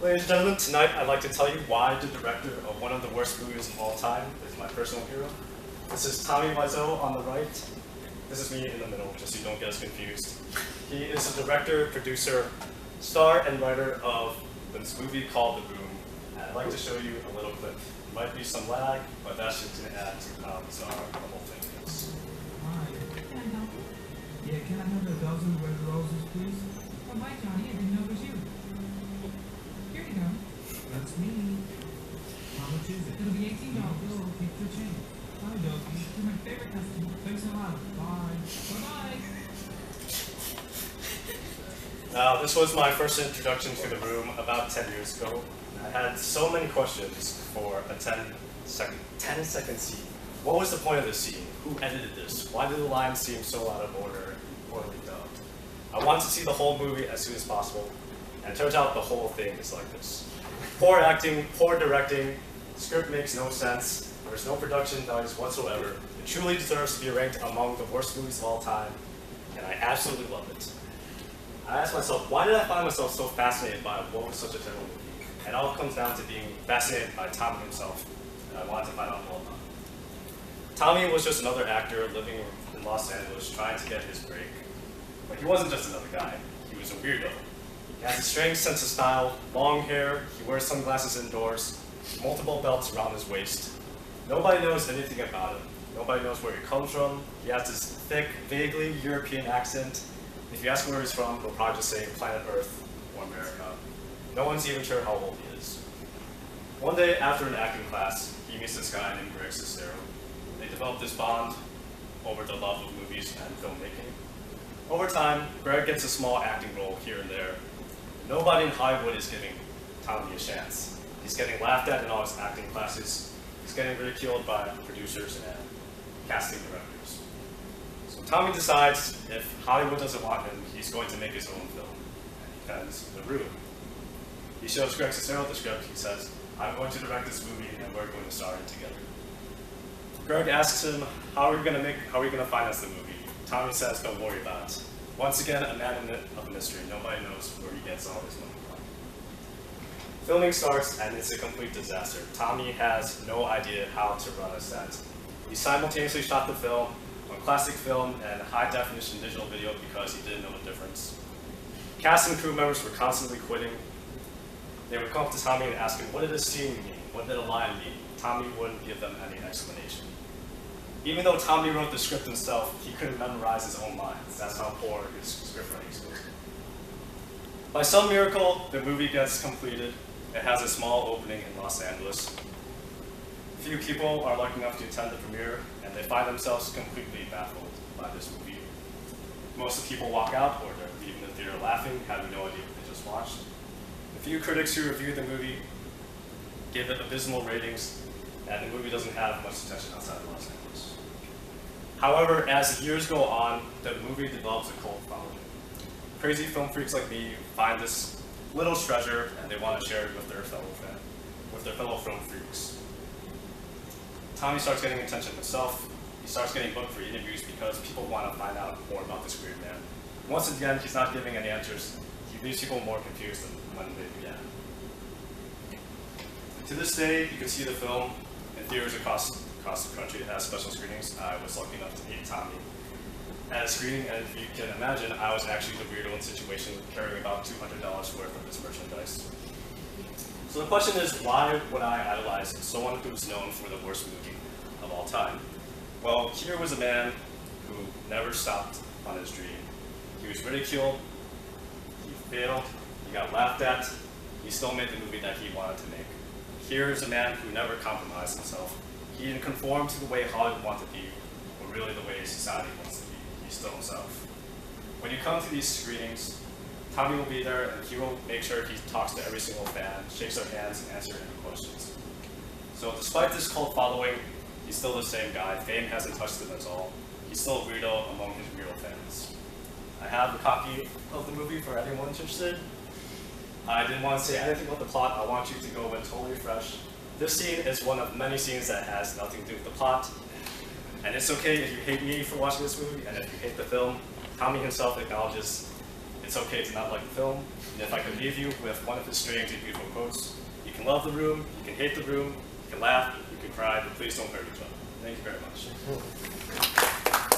Ladies and gentlemen, tonight I'd like to tell you why the director of one of the worst movies of all time is my personal hero. This is Tommy Wiseau on the right. This is me in the middle, just so you don't get us confused. He is the director, producer, star, and writer of this movie called The Room. And I'd like to show you a little clip. There might be some lag, but that's just going to add to how bizarre the whole thing is. Hi. Can I help you? Yeah, can I have a dozen red roses, please? Oh, my Johnny, I didn't know it was you. Here you go. That's me. How much is it? It'll be $18. Oh, keep the change. Hi, doggy. You're my favorite customer. Thanks a lot. Bye. Bye-bye. Now, this was my first introduction to The Room about 10 years ago. I had so many questions for a 10-second scene. What was the point of this scene? Who edited this? Why did the lines seem so out of order and poorly dubbed? I wanted to see the whole movie as soon as possible, and it turns out the whole thing is like this. Poor acting, poor directing, the script makes no sense, there's no production values whatsoever. It truly deserves to be ranked among the worst movies of all time, and I absolutely love it. I asked myself, why did I find myself so fascinated by what was such a terrible movie? And it all comes down to being fascinated by Tommy himself, and I wanted to find out more about it. Tommy was just another actor living in Los Angeles trying to get his break. But he wasn't just another guy, he was a weirdo. He has a strange sense of style, long hair, he wears sunglasses indoors, multiple belts around his waist. Nobody knows anything about him. Nobody knows where he comes from. He has this thick, vaguely European accent. If you ask him where he's from, he'll probably just say planet Earth or America. No one's even sure how old he is. One day after an acting class, he meets this guy named Greg Sestero. They develop this bond over the love of movies and filmmaking. Over time, Greg gets a small acting role here and there. Nobody in Hollywood is giving Tommy a chance. He's getting laughed at in all his acting classes. He's getting ridiculed by producers and casting directors. So Tommy decides if Hollywood doesn't want him, he's going to make his own film. And he pens The Room. He shows Greg Sestero the script. He says, I'm going to direct this movie and we're going to star it together. Greg asks him, how are we going to finance the movie? Tommy says, don't worry about it. Once again, a man of mystery. Nobody knows where he gets all his money from. Filming starts and it's a complete disaster. Tommy has no idea how to run a set. He simultaneously shot the film on classic film and high definition digital video because he didn't know the difference. Cast and crew members were constantly quitting. They would come up to Tommy and ask him, what did this scene mean? What did a line mean? Tommy wouldn't give them any explanation. Even though Tommy wrote the script himself, he couldn't memorize his own lines. That's how poor his script writing skills were. By some miracle, the movie gets completed. It has a small opening in Los Angeles. Few people are lucky enough to attend the premiere, and they find themselves completely baffled by this movie. Most of the people walk out, or they're leaving the theater laughing, having no idea what they just watched. The few critics who reviewed the movie give it abysmal ratings, and the movie doesn't have much attention outside of Los Angeles. However, as the years go on, the movie develops a cult following. Crazy film freaks like me find this little treasure, and they want to share it with their fellow film freaks. Tommy starts getting attention himself. He starts getting booked for interviews because people want to find out more about this weird man. Once again, he's not giving any answers. He leaves people more confused than when they began. To this day, you can see the film in theaters across the country. It has special screenings. I was lucky enough to meet Tommy at a screening, and if you can imagine, I was actually the weirdo in the situation, carrying about $200 worth of his merchandise. So the question is, why would I idolize someone who's known for the worst movie of all time? Well, here was a man who never stopped on his dream. He was ridiculed, he failed, he got laughed at, he still made the movie that he wanted to make. Here is a man who never compromised himself. He didn't conform to the way Hollywood wanted to be, or really the way society wants to be. He's still himself. When you come to these screenings, Tommy will be there and he will make sure he talks to every single fan, shakes their hands, and answers any questions. So despite this cult following, he's still the same guy. Fame hasn't touched him at all. He's still a weirdo among his real fans. I have a copy of the movie for anyone interested. I didn't want to say anything about the plot. I want you to go in totally fresh. This scene is one of many scenes that has nothing to do with the plot. And it's okay if you hate me for watching this movie, and if you hate the film, Tommy himself acknowledges it's okay to not like the film. And if I could leave you with one of his strange and beautiful quotes, you can love the room, you can hate the room, you can laugh, you can cry, but please don't hurt each other. Thank you very much.